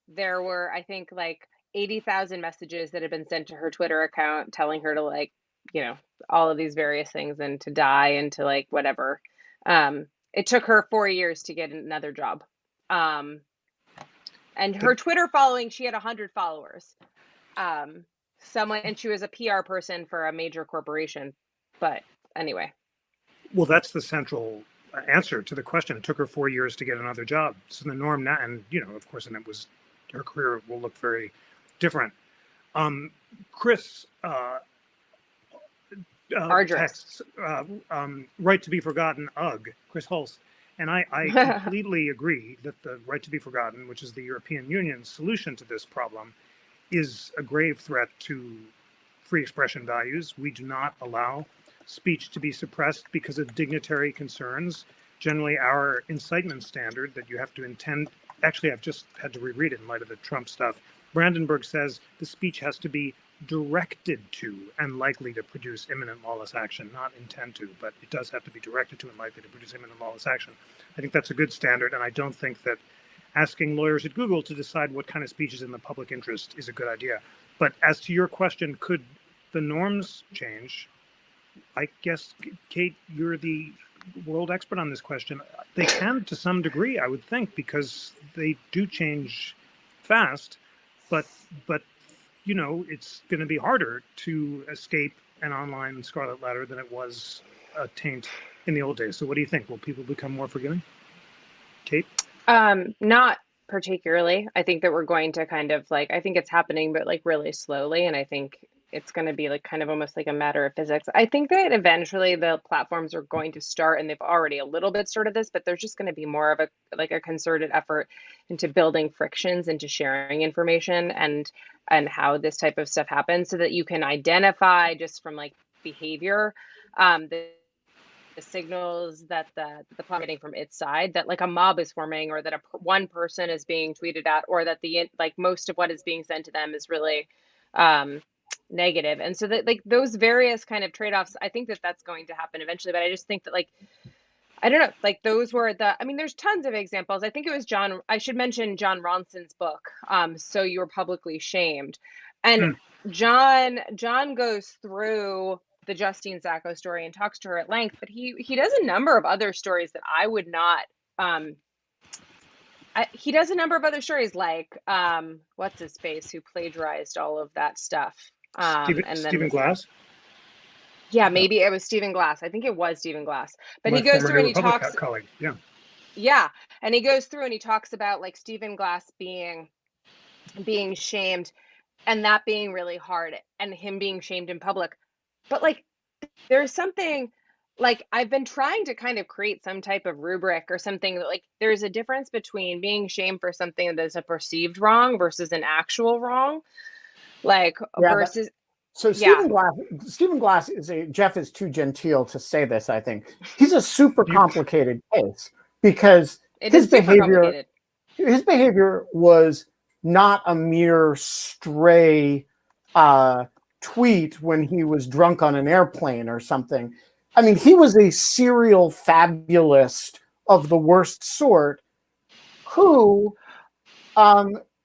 S2: there were, I think, like 80,000 messages that had been sent to her Twitter account telling her to, like, you know, all of these various things and to die and to like whatever. It took her 4 years to get another job. And her Twitter following, she had 100 followers. And she was a PR person for a major corporation. But anyway.
S3: Well, that's the central answer to the question. It took her 4 years to get another job. So the norm now, and, you know, of course, and it was, her career will look very different. Chris texts, right to be forgotten, Chris Hulse. And I completely agree that the right to be forgotten, which is the European Union's solution to this problem, is a grave threat to free expression values. We do not allow speech to be suppressed because of dignitary concerns. Generally, our incitement standard that you have to intend, actually, I've just had to reread it in light of the Trump stuff. Brandenburg says the speech has to be directed to and likely to produce imminent lawless action, not intend to, but it does have to be directed to and likely to produce imminent lawless action. I think that's a good standard, and I don't think that asking lawyers at Google to decide what kind of speech is in the public interest is a good idea. But as to your question, could the norms change? I guess, Kate, you're the world expert on this question. They can to some degree, I would think, because they do change fast, but you know, it's going to be harder to escape an online scarlet letter than it was a taint in the old days. So what do you think? Will people become more forgiving? Kate?
S2: Not particularly. I think that we're going to kind of like, I think it's happening, but like really slowly. And I think it's going to be like kind of almost like a matter of physics. I think that eventually the platforms are going to start, and they've already a little bit started this, but there's just going to be more of a concerted effort into building frictions into sharing information and how this type of stuff happens, so that you can identify just from like behavior, the signals that the platform getting from its side, that like a mob is forming, or that one person is being tweeted at, or that the like most of what is being sent to them is really negative. And so that like those various kind of trade-offs, I think that that's going to happen eventually. But I just think that like, I don't know, like those were I mean, there's tons of examples. I think it was I should mention John Ronson's book, So You Were Publicly Shamed. And John goes through the Justine Sacco story and talks to her at length, but he does a number of other stories that I would not, he does a number of other stories like, what's his face, who plagiarized all of that stuff.
S3: Stephen Glass?
S2: Yeah, maybe it was Stephen Glass. I think it was Stephen Glass. But he goes through and he talks.
S3: Colleague. Yeah.
S2: Yeah, and he goes through and he talks about like Stephen Glass being shamed, and that being really hard, and him being shamed in public. But like, there's something like I've been trying to kind of create some type of rubric or something that like there's a difference between being shamed for something that is a perceived wrong versus an actual wrong. Like versus.
S1: So Stephen Glass Jeff is too genteel to say this, I think. He's a super complicated case because his behavior was not a mere stray tweet when he was drunk on an airplane or something. I mean, he was a serial fabulist of the worst sort who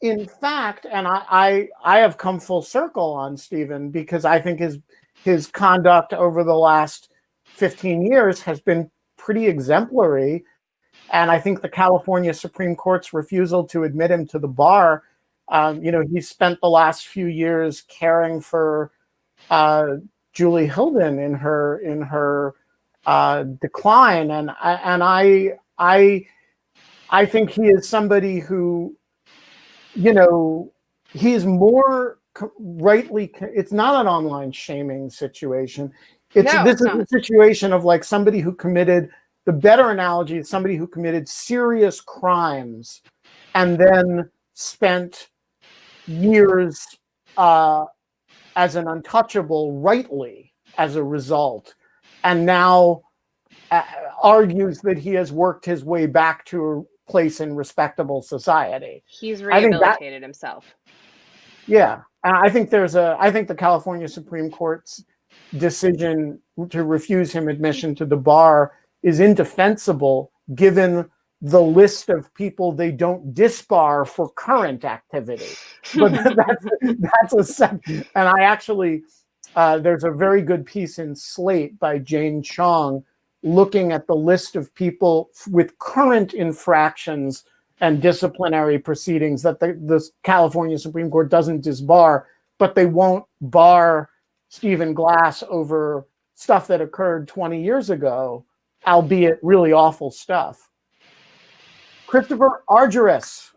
S1: in fact, and I have come full circle on Stephen because I think his conduct over the last 15 years has been pretty exemplary. And I think the California Supreme Court's refusal to admit him to the bar, he spent the last few years caring for Julie Hilden in her decline. And I think he is somebody who, he's more rightly. It's not an online shaming situation. This is a situation of like somebody who committed. The better analogy is somebody who committed serious crimes and then spent years as an untouchable rightly as a result, and now argues that he has worked his way back to a place in respectable society.
S2: He's rehabilitated himself.
S1: Yeah. I think the California Supreme Court's decision to refuse him admission to the bar is indefensible given the list of people they don't disbar for current activity. But that's a second. And I actually, there's a very good piece in Slate by Jane Chong looking at the list of people with current infractions and disciplinary proceedings that the California Supreme Court doesn't disbar, but they won't bar Stephen Glass over stuff that occurred 20 years ago, albeit really awful stuff. Christopher Argyris.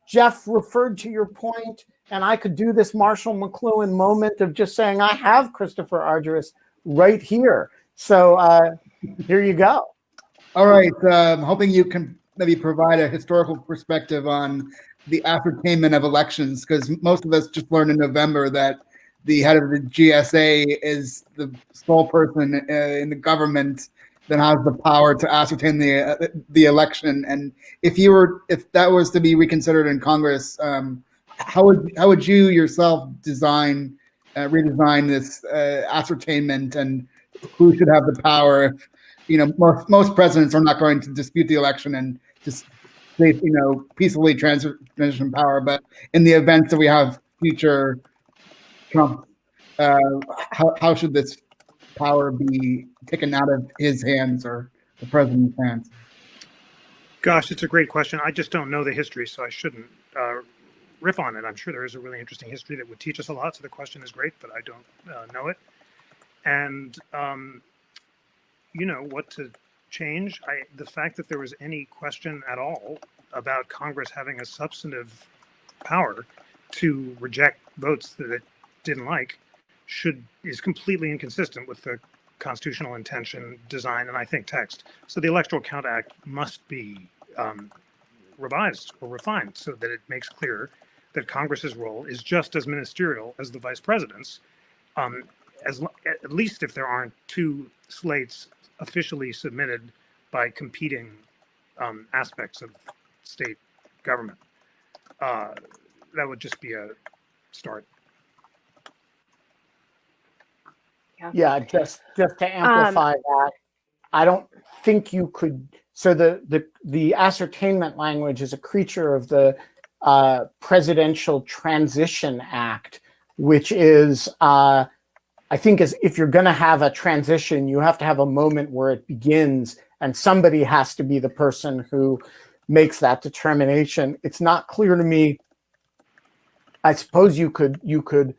S1: Jeff referred to your point, and I could do this Marshall McLuhan moment of just saying, I have Christopher Argyris right here. So here you go.
S5: All right. I'm hoping you can maybe provide a historical perspective on the ascertainment of elections, because most of us just learned in November that the head of the GSA is the sole person in the government that has the power to ascertain the election. And if that was to be reconsidered in Congress, how would you yourself redesign this ascertainment, and who should have the power? If, most presidents are not going to dispute the election and just peacefully transition power. But in the event that we have future Trump, how should this power be taken out of his hands or the president's hands?
S3: Gosh, it's a great question. I just don't know the history, so I shouldn't riff on it. I'm sure there is a really interesting history that would teach us a lot, so the question is great, but I don't know it. And, what to change? The fact that there was any question at all about Congress having a substantive power to reject votes that it didn't like is completely inconsistent with the constitutional intention, design, and I think text. So the Electoral Count Act must be revised or refined so that it makes clear that Congress's role is just as ministerial as the vice president's, at least if there aren't two slates officially submitted by competing aspects of state government. That would just be a start.
S1: Yeah, just to amplify that, I don't think you could. So the ascertainment language is a creature of the Presidential Transition Act, which is, I think, if you're going to have a transition, you have to have a moment where it begins, and somebody has to be the person who makes that determination. It's not clear to me. I suppose you could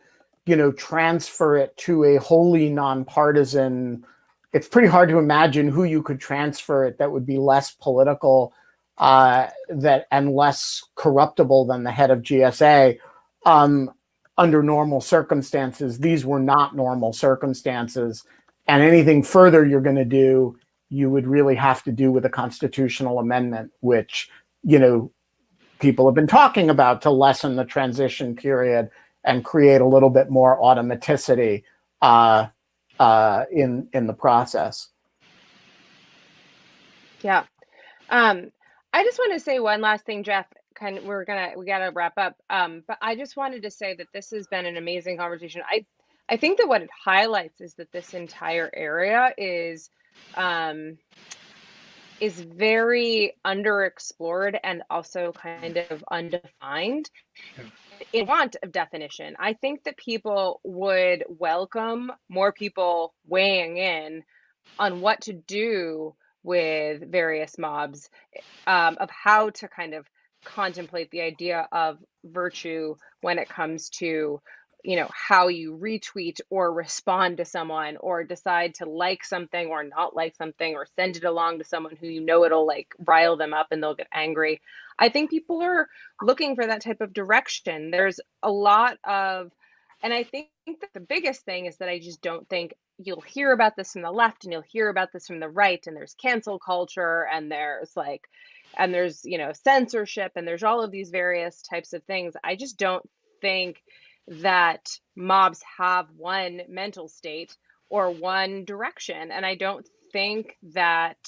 S1: transfer it to a wholly nonpartisan. It's pretty hard to imagine who you could transfer it that would be less political and less corruptible than the head of GSA. Under normal circumstances, these were not normal circumstances, and anything further you're going to do, you would really have to do with a constitutional amendment, which people have been talking about to lessen the transition period and create a little bit more automaticity in the process.
S2: Yeah. I just want to say one last thing, Jeff. We gotta wrap up. But I just wanted to say that this has been an amazing conversation. I think that what it highlights is that this entire area is very underexplored and also kind of undefined in want of definition. I think that people would welcome more people weighing in on what to do with various mobs, of how to kind of contemplate the idea of virtue when it comes to how you retweet or respond to someone or decide to like something or not like something or send it along to someone who it'll like rile them up and they'll get angry. I think people are looking for that type of direction. There's a lot of, and I think that the biggest thing is that I just don't think you'll hear about this from the left and you'll hear about this from the right, and there's cancel culture and there's censorship and there's all of these various types of things. I just don't think that mobs have one mental state or one direction, and I don't think that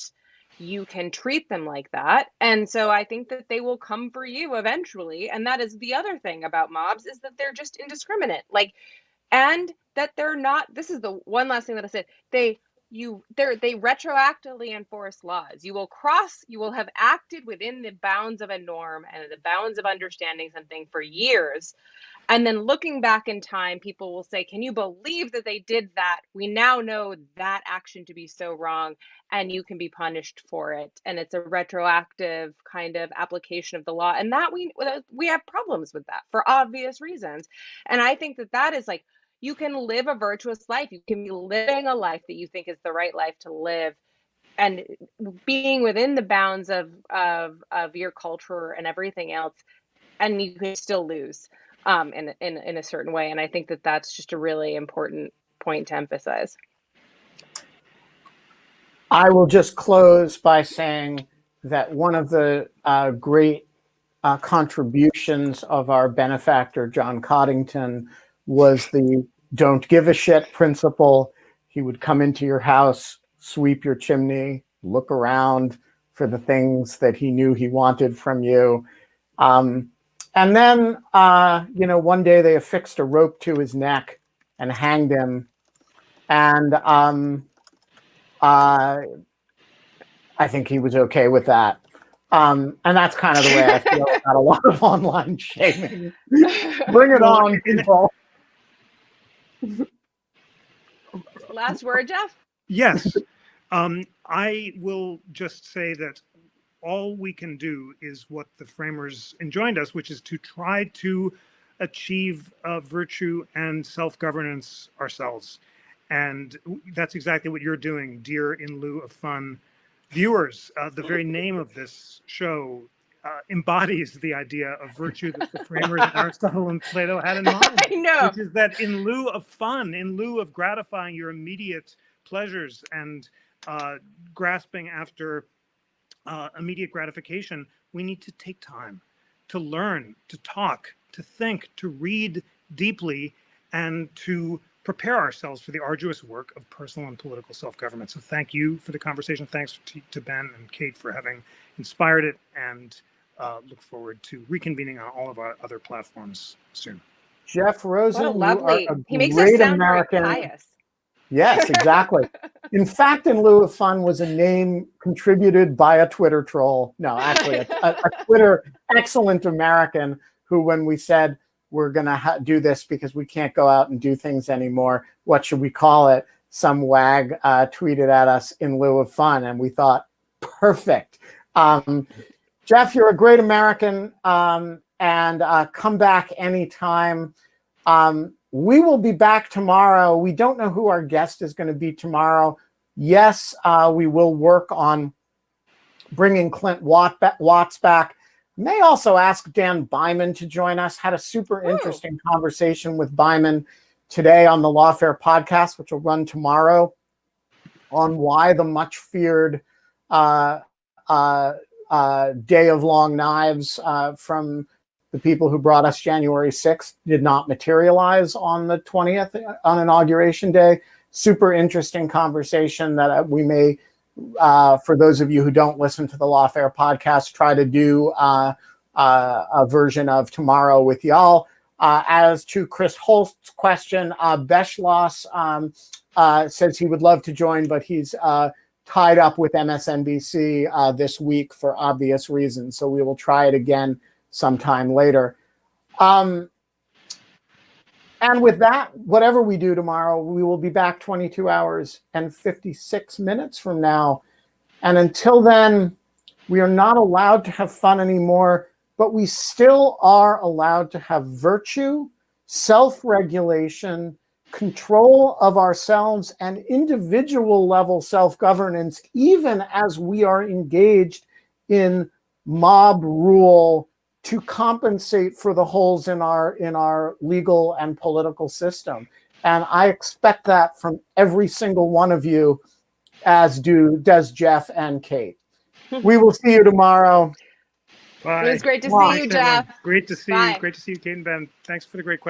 S2: you can treat them like that. And so I think that they will come for you eventually, and that is the other thing about mobs, is that they're just indiscriminate, and that they're not. This is the one last thing that I said. They retroactively enforce laws. You will have acted within the bounds of a norm and the bounds of understanding something for years. And then looking back in time, people will say, can you believe that they did that? We now know that action to be so wrong, and you can be punished for it. And it's a retroactive kind of application of the law. And that we have problems with that for obvious reasons. And I think that is like, you can live a virtuous life. You can be living a life that you think is the right life to live, and being within the bounds of your culture and everything else, and you can still lose in a certain way. And I think that that's just a really important point to emphasize.
S1: I will just close by saying that one of the great contributions of our benefactor, John Coddington, was the don't give a shit principle. He would come into your house, sweep your chimney, look around for the things that he knew he wanted from you. And then, one day they affixed a rope to his neck and hanged him. And I think he was okay with that. And that's kind of the way I feel about a lot of online shaming. Bring it on, people.
S2: Last word, Jeff?
S3: Yes. I will just say that all we can do is what the framers enjoined us, which is to try to achieve virtue and self-governance ourselves. And that's exactly what you're doing, dear In Lieu of Fun viewers. The very name of this show embodies the idea of virtue that the framers Aristotle and Plato had in mind.
S2: I know.
S3: Which is that in lieu of fun, in lieu of gratifying your immediate pleasures and grasping after immediate gratification, we need to take time to learn, to talk, to think, to read deeply, and to prepare ourselves for the arduous work of personal and political self-government. So thank you for the conversation. Thanks to Ben and Kate for having inspired it, and look forward to reconvening on all of our other platforms soon.
S1: Jeff Rosen,
S2: What a lovely,
S1: you are a
S2: he makes
S1: great
S2: us sound
S1: American.
S2: very pious.
S1: Yes, exactly. In fact, In Lieu of Fun was a name contributed by a Twitter troll. No, actually, a Twitter excellent American who, when we said we're going to do this because we can't go out and do things anymore, what should we call it? Some wag tweeted at us In Lieu of Fun, and we thought, perfect. Jeff, you're a great American, and come back anytime. We will be back tomorrow. We don't know who our guest is going to be tomorrow. Yes, we will work on bringing Clint Watts back. May also ask Dan Byman to join us. Had a super interesting conversation with Byman today on the Lawfare podcast, which will run tomorrow, on why the much feared Day of Long Knives from the people who brought us January 6th did not materialize on the 20th, on Inauguration Day. Super interesting conversation that we may, for those of you who don't listen to the Lawfare podcast, try to do a version of tomorrow with y'all. As to Chris Holt's question, Beschloss says he would love to join, but he's tied up with MSNBC this week for obvious reasons. So we will try it again sometime later. And with that, whatever we do tomorrow, we will be back 22 hours and 56 minutes from now. And until then, we are not allowed to have fun anymore, but we still are allowed to have virtue, self-regulation, control of ourselves, and individual level self-governance, even as we are engaged in mob rule to compensate for the holes in our legal and political system. And I expect that from every single one of you, as does Jeff and Kate. We will see you tomorrow.
S3: Bye.
S2: It was great to see you, Jeff.
S3: Great to see
S2: Bye.
S3: you. Great to see you, Kate and Ben. Thanks for the great question.